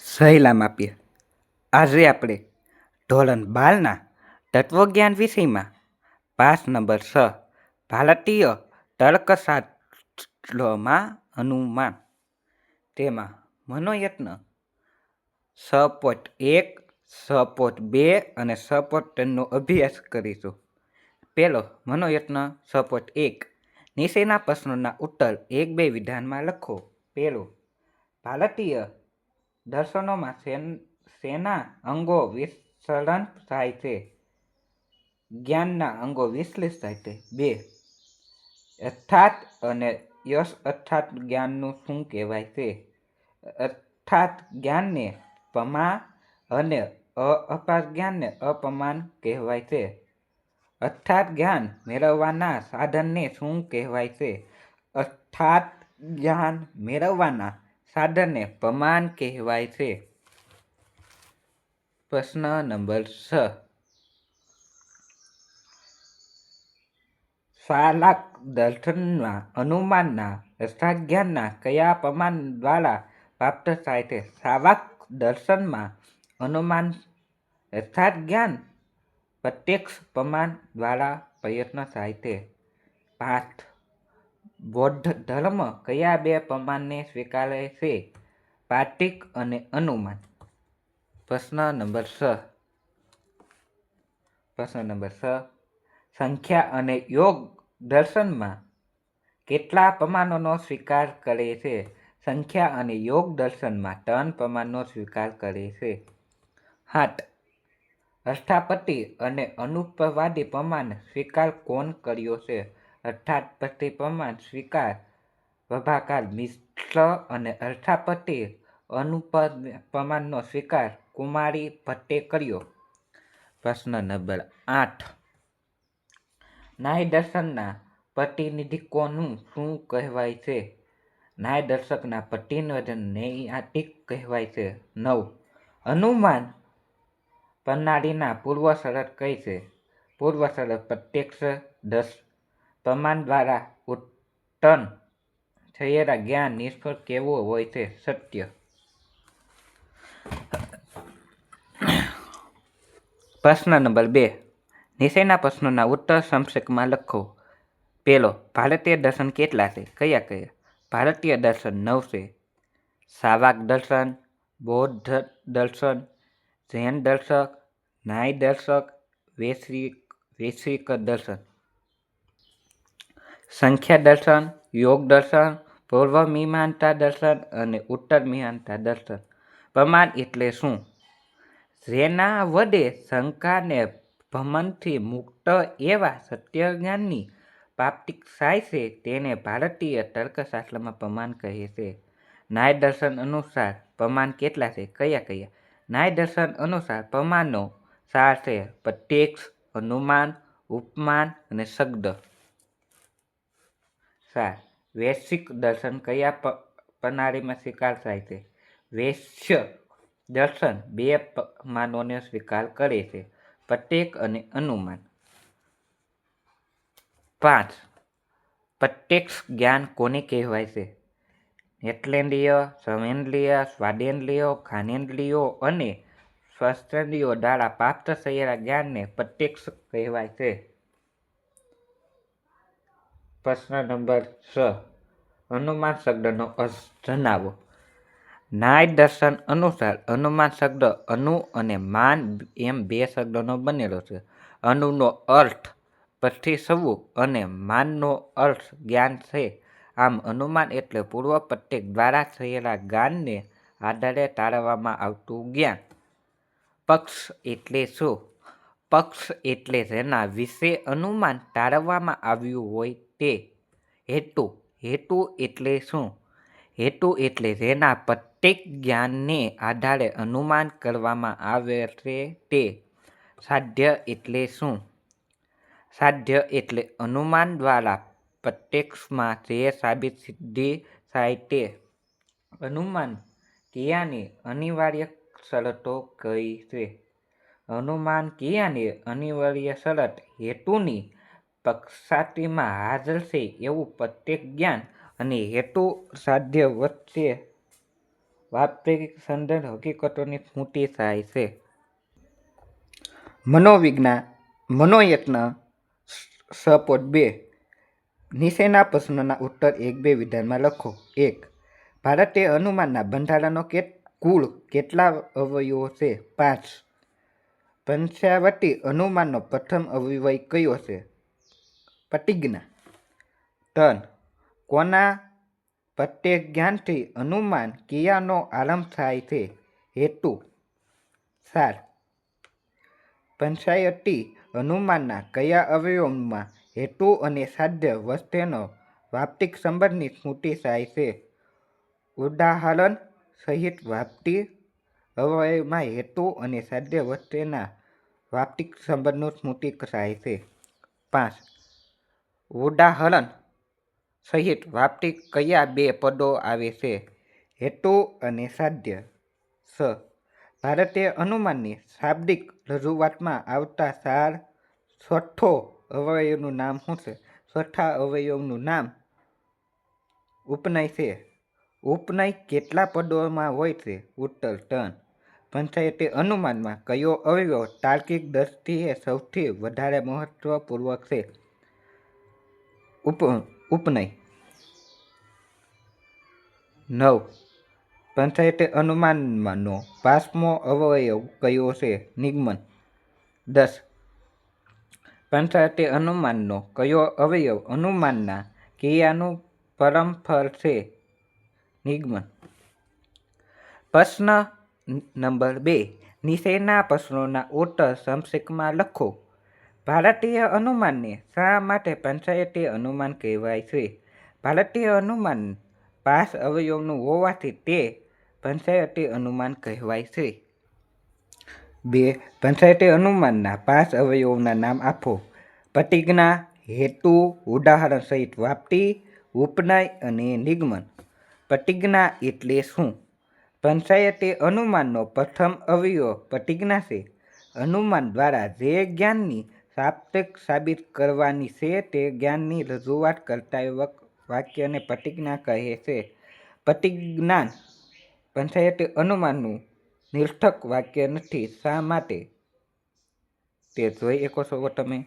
સહેલામ આપીએ. આજે આપણે ધોરણ 12ના તત્વજ્ઞાન વિષયમાં પાઠ નંબર 6 ભારતીય તર્કશાસ્ત્રમાં અનુમાન તેમાં મનોયત્ન 6.1, 6.2 અને 6.3નો અભ્યાસ કરીશું. પહેલો મનોયત્ન 6.1 નીચેના પ્રશ્નોના ઉત્તર 1-2 વિધાનમાં લખો. પહેલું, ભારતીય દર્શનોમાં શેના અંગો વિસ્તરણ થાય છે? જ્ઞાનના અંગો વિશ્લેષ થાય છે. 2, યથાર્થ અને યથાર્થ જ્ઞાનનું શું કહેવાય છે? યથાર્થ જ્ઞાનને પ્રમાણ અને અયથાર્થ જ્ઞાનને અપ્રમાણ કહેવાય છે. યથાર્થ જ્ઞાન મેળવવાના સાધનને શું કહેવાય છે? યથાર્થ જ્ઞાન મેળવવાના સાધનને પ્રમાણ કહેવાય છે. પ્રશ્ન નંબર 6, શાલાક દર્શનમાં અનુમાનના યથાર્થ જ્ઞાનના કયા પ્રમાણ દ્વારા પ્રાપ્ત થાય છે? શાલાક દર્શનમાં અનુમાન યથાર્થ જ્ઞાન પ્રત્યક્ષ પ્રમાણ દ્વારા પ્રયત્ન થાય છે. 5, બૌદ્ધ ધર્મ કયા 2 પ્રમાણને સ્વીકારે છે? પ્રતીક અને અનુમાન. પ્રશ્ન નંબર 6, સંખ્યા અને યોગ દર્શનમાં કેટલા પ્રમાણોનો સ્વીકાર કરે છે? સંખ્યા અને યોગ દર્શનમાં 3 પ્રમાણનો સ્વીકાર કરે છે. 7, અષ્ટાપત્તિ અને અનુપવાદી પ્રમાણ સ્વીકાર કોણ કર્યો છે? અષ્ટાપત્તિ પ્રમાણ સ્વીકાર પ્રભાકર મિશ્ર અને અષ્ટાપત્તિ પ્રમાણનો સ્વીકાર કુમારી ભટ્ટે કર્યો. પ્રશ્ન નંબર 8, ન્યાય દર્શનના પ્રતિનિધિકોનું શું કહેવાય છે? ન્યાય દર્શનના પ્રતિનિધિને નૈયાયિક કહેવાય છે. 9, અનુમાન પ્રણાલીના પૂર્વ શરત કઈ છે? પૂર્વ શરત પ્રત્યક્ષ પ્રમાણ દ્વારા ઉત્પન્ન થયેલા જ્ઞાન નિષ્કર્ષ કેવો હોય છે? સત્ય. પ્રશ્ન નંબર 2, નીચેના પ્રશ્નોના ઉત્તર સંક્ષેપમાં લખો. પહેલો, ભારતીય દર્શન કેટલા છે? કયા કયા? ભારતીય દર્શન 9 છે. શાક્ત દર્શન, બૌદ્ધ દર્શન, જૈન દર્શક, ન્યાય દર્શક, વૈશેષિક દર્શન. સંખ્યા દર્શન, યોગ દર્શન, પૂર્વ મીમાંસા દર્શન અને ઉત્તર મીમાંસા દર્શન. પ્રમાણ એટલે શું? જેના વડે શંકાને ભ્રમથી મુક્ત એવા સત્ય જ્ઞાનની પ્રાપ્તિ થાય છે તેને ભારતીય તર્કશાસ્ત્રમાં પ્રમાણ કહે છે. ન્યાય દર્શન અનુસાર પ્રમાણ કેટલા છે? કયા કયા? ન્યાય દર્શન અનુસાર પ્રમાણનો સાર છે પ્રત્યક્ષ, અનુમાન, ઉપમાન અને શબ્દ. સાર. વૈશેષિક દર્શન કયા પ્રણાલીમાં સ્વીકાર થાય છે? વૈશેષિક દર્શન 2 પ્રમાણોનો સ્વીકાર કરે છે, પ્રત્યક્ષ અને અનુમાન. 5, પ્રત્યક્ષ જ્ઞાન કોને કહેવાય છે? નેત્રેન્દ્રિય, શ્રવણેન્દ્રિય, સ્વાદેન્દ્રિય, ઘ્રાણેન્દ્રિયો અને સ્પર્શેન્દ્રિયો દ્વારા પ્રાપ્ત થયેલા જ્ઞાનને પ્રત્યક્ષ કહેવાય છે. પ્રશ્ન નંબર 6, અનુમાન શબ્દનો અર્થ જણાવો. ન્યાય દર્શન અનુસાર અનુમાન શબ્દ અનુ અને માન એમ 2 શબ્દોનો બનેલો છે. અનુનો અર્થ પ્રતિસવું અને માનનો અર્થ જ્ઞાન છે. આમ અનુમાન એટલે પૂર્વ પ્રત્યક્ષ દ્વારા થયેલા જ્ઞાનને આધારે તારવવામાં આવતું જ્ઞાન. પક્ષ એટલે શું? પક્ષ એટલે જેના વિશે અનુમાન તારવવામાં આવ્યું હોય તે. હેતુ. હેતુ એટલે શું? હેતુ એટલે જેના પ્રત્યેક જ્ઞાનને આધારે અનુમાન કરવામાં આવે છે તે. સાધ્ય એટલે શું? સાધ્ય એટલે અનુમાન દ્વારા પ્રત્યક્ષમાં જે સાબિત સિદ્ધિ થાય તે. અનુમાન ક્રિયાની અનિવાર્ય શરતો કઈ છે? અનુમાન ક્રિયાની અનિવાર્ય શરત હેતુની પક્ષાતિમાં હાજર છે એવું પ્રત્યેક જ્ઞાન અને હેતુ સાધ્ય વચ્ચે વાસ્તવિક સંદર્ભ હકીકતોની સ્મૃતિ થાય છે. મનોયત્ન 6.2 નીચેના પ્રશ્નોના ઉત્તર 1-2 વિધાનમાં લખો. 1. ભારતીય અનુમાનના બંધારણનો કુલ કેટલા અવયવો છે? 5. પંચાવટી અનુમાનનો પ્રથમ અવયવ કયો છે? પ્રતિજ્ઞા. 3. કોના પ્રત્યેક જ્ઞાનથી અનુમાન ક્રિયાનો આરંભ થાય છે? હેતુ. 4. પંચાયતી અનુમાનના કયા અવયવમાં હેતુ અને સાધ્ય વચ્ચેનો વાસ્તવિક સંબંધની સ્મૃતિ થાય છે? ઉદાહરણ સહિત વાસ્તવિક અવયવમાં હેતુ અને સાધ્ય વચ્ચેના વાસ્તવિક સંબંધની સ્મૃતિ થાય છે. 5. ઉદાહરણ સહિત વાસ્તવિક કયા બે પદો આવે છે? હેતુ અને સાધ્ય. 6. ભારતીય અનુમાનની શાબ્દિક રજૂઆતમાં આવતા ચોથો અવયવનું નામ શું છે? ચોથા અવયવનું નામ ઉપનય છે. ઉપનય કેટલા પદોમાં હોય છે? ઉત્તર 3. પંચાયતી અનુમાનમાં કયો અવયવ તાર્કિક દ્રષ્ટિએ સૌથી વધારે મહત્વપૂર્ણ છે? ઉપનય. 9. પંચાયતી અનુમાનનો 5મો અવયવ કયો છે? નિગમન. 10. પંચાયતી અનુમાનનો કયો અવયવ અનુમાનના ક્રિયાનું પરમફળ છે? નિગમન. પ્રશ્ન નંબર 2. નીચેના પ્રશ્નોના ઉત્તર સંક્ષેપમાં લખો. ભારતીય અનુમાનને શા માટે પંચાયતી અનુમાન કહેવાય છે? ભારતીય અનુમાન 5 અવયવનું હોવાથી તે પંચાયતી અનુમાન કહેવાય છે. 2. પંચાયતી અનુમાનના 5 અવયવોના નામ આપો. પ્રતિજ્ઞા, હેતુ, ઉદાહરણ સહિત વાસ્તવિક, ઉપનય અને નિગમન. પ્રતિજ્ઞા એટલે શું? પંચાયતી અનુમાનનો પ્રથમ અવયવ પ્રતિજ્ઞા છે. અનુમાન દ્વારા જે જ્ઞાનની વાસ્તવિક સાબિત કરવાની છે તે જ્ઞાનની રજૂઆત કરતા વાક્યને પ્રતિજ્ઞા કહે છે. પ્રતિજ્ઞા પંચાયતી અનુમાનનું નિરર્થક વાક્ય નથી. શા માટે? તે જોઈ શકો છો તમે.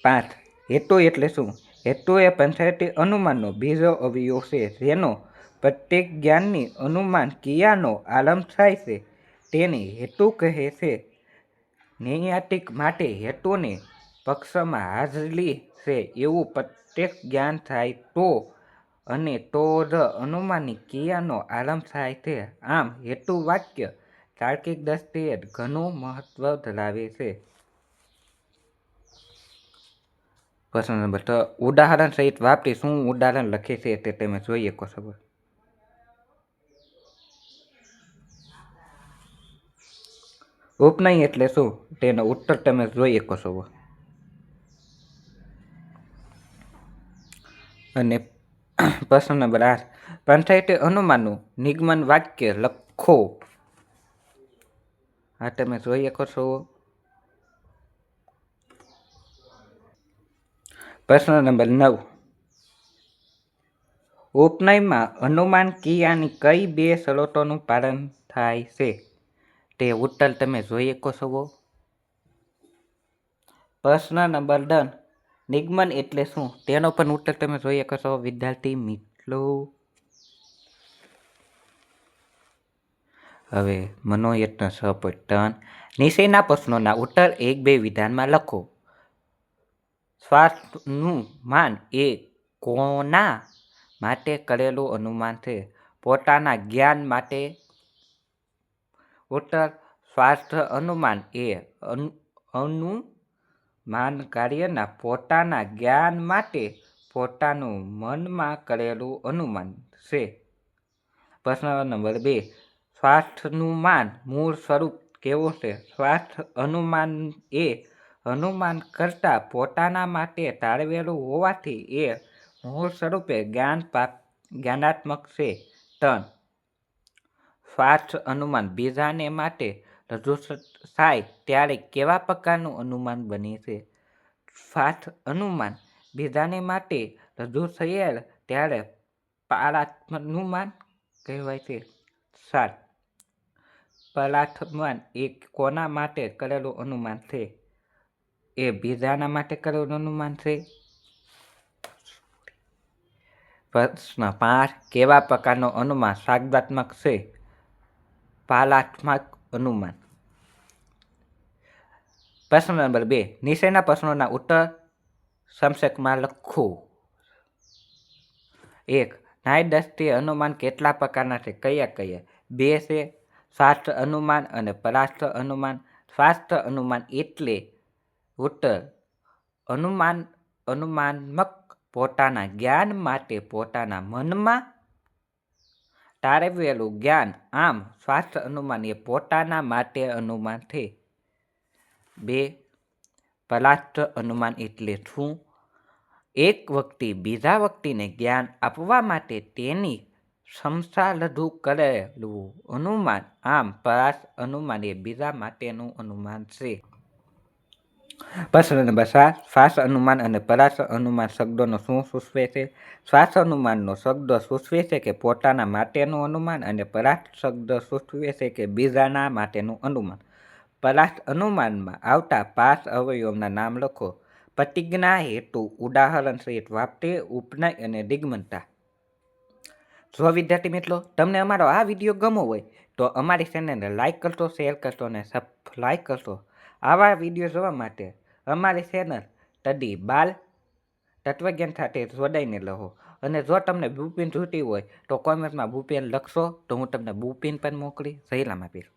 5. હેતુ એટલે શું? હેતુ એ પંચાયતી અનુમાનનો બીજો અવયવ છે જેનો પ્રત્યેક જ્ઞાનની અનુમાન ક્રિયાનો આરંભ થાય છે. તેને હેતુ કહે છે. નૈયાયિક માટે હેતુને પક્ષમાં હાજરી છે એવું પ્રત્યેક જ્ઞાન થાય તો અને તો જ અનુમાનની ક્રિયાનો આરંભ થાય છે. આમ હેતુ વાક્ય તાર્કિક દ્રષ્ટિએ ઘણું મહત્વ ધરાવે છે. પ્રશ્ન નંબર 3. ઉદાહરણ સહિત વાપરી શું ઉદાહરણ લખે છે તે તમે જોઈ શકો છો. ઉપનય એટલે શું? તેનો ઉત્તર તમે જોઈ શકો છો. અને પ્રશ્ન નંબર 8. પંચાયતી અનુમાનનું નિગમન વાક્ય લખો. આ તમે જોઈ શકો છો. પ્રશ્ન નંબર 9. ઉપનયમાં અનુમાન ક્રિયાની કઈ બે શરતોનું પાલન થાય છે? તે ઉત્તર તમે જોઈ શકો છો. પ્રશ્ન નંબર 10. નિગમન એટલે શું? તેનો પણ ઉત્તર તમે જોઈ શકો છો વિદ્યાર્થી મિત્રો. હવે મનોયત્ન 6.3. નીચેના પ્રશ્નોના ઉત્તર 1-2 વિધાનમાં લખો. સ્વાર્થનું માન એ કોના માટે કરેલું અનુમાન છે? પોતાના જ્ઞાન માટે. ઉત્તર સ્વાર્થ અનુમાન એ અનુમાનકારીના પોતાના જ્ઞાન માટે પોતાનું મનમાં કરેલું અનુમાન છે. પ્રશ્ન નંબર 2. સ્વાર્થનુમાન મૂળ સ્વરૂપ કેવું છે? સ્વાર્થ અનુમાન એ અનુમાન કરતાં પોતાના માટે તારવેલું હોવાથી એ મૂળ સ્વરૂપે જ્ઞાનાત્મક છે. 3. સ્વાર્થ અનુમાન બીજાને માટે રજૂ થાય ત્યારે કેવા પ્રકારનું અનુમાન બને છે? સ્વાર્થ અનુમાન બીજાને માટે રજૂ થયેલ ત્યારે પાલાત્મનુમાન કહેવાય છે. 7. પાલાથમાન એ કોના માટે કરેલું અનુમાન છે? એ બીજાના માટે કરેલું અનુમાન છે. પ્રશ્ન 5. કેવા પ્રકારનો અનુમાન શાબ્દાત્મક છે? પાલાત્મક અનુમાન. પ્રશ્ન નંબર 2. નીચેના પ્રશ્નોના ઉત્તર સંક્ષેપમાં લખો. 1. ન્યાય દ્રષ્ટિએ અનુમાન કેટલા પ્રકારના છે? કયા કયા? 2 છે. શાસ્ત્ર અનુમાન અને પરાસ્ત્ર અનુમાન. શાસ્ત્ર અનુમાન એટલે ઉત્તર અનુમાનક પોતાના જ્ઞાન માટે પોતાના મનમાં તારવેલું જ્ઞાન. આમ શાસ્ત્ર અનુમાન એ પોતાના માટે અનુમાન છે. 2. પરાસ્ત્ર અનુમાન એટલે શું? એક વ્યક્તિ બીજા વ્યક્તિને જ્ઞાન આપવા માટે તેની ક્ષમતા રજૂ કરેલું અનુમાન. આમ પરાસ્ત્ર અનુમાન એ બીજા માટેનું અનુમાન છે. પ્રશ્ન નંબર 7. શાસ્ત્ર અનુમાન અને પરાસ્ત્ર અનુમાન શબ્દોનો શું સૂચવે છે? શાસ્ત્ર અનુમાનનો શબ્દ સૂચવે છે કે પોતાના માટેનું અનુમાન અને પરાસ્ત્ર શબ્દ સૂચવે છે કે બીજાના માટેનું અનુમાન. પરાસ્ત્ર અનુમાનમાં આવતા 5 અવયવોના નામ લખો. પ્રતિજ્ઞા, હેતુ, ઉદાહરણ સહિત વાક્ય, ઉપનય અને દિગ્મંતા. જો વિદ્યાર્થી મિત્રો તમને અમારો આ વિડીયો ગમ્યો હોય તો અમારી ચેનલને લાઇક કરશો, શેર કરશો અને સબસ્ક્રાઇબ કરશો. આવા વિડીયો જોવા માટે અમારી ચેનલ સ્ટડી બાલ તત્વજ્ઞાન સાથે જોડાઈને રહો. અને જો તમને બુકપિન જોઈતી હોય તો કોમેન્ટમાં બુકપિન લખશો તો હું તમને બુકપિન પણ મોકલી. સહેલામ આપીશ.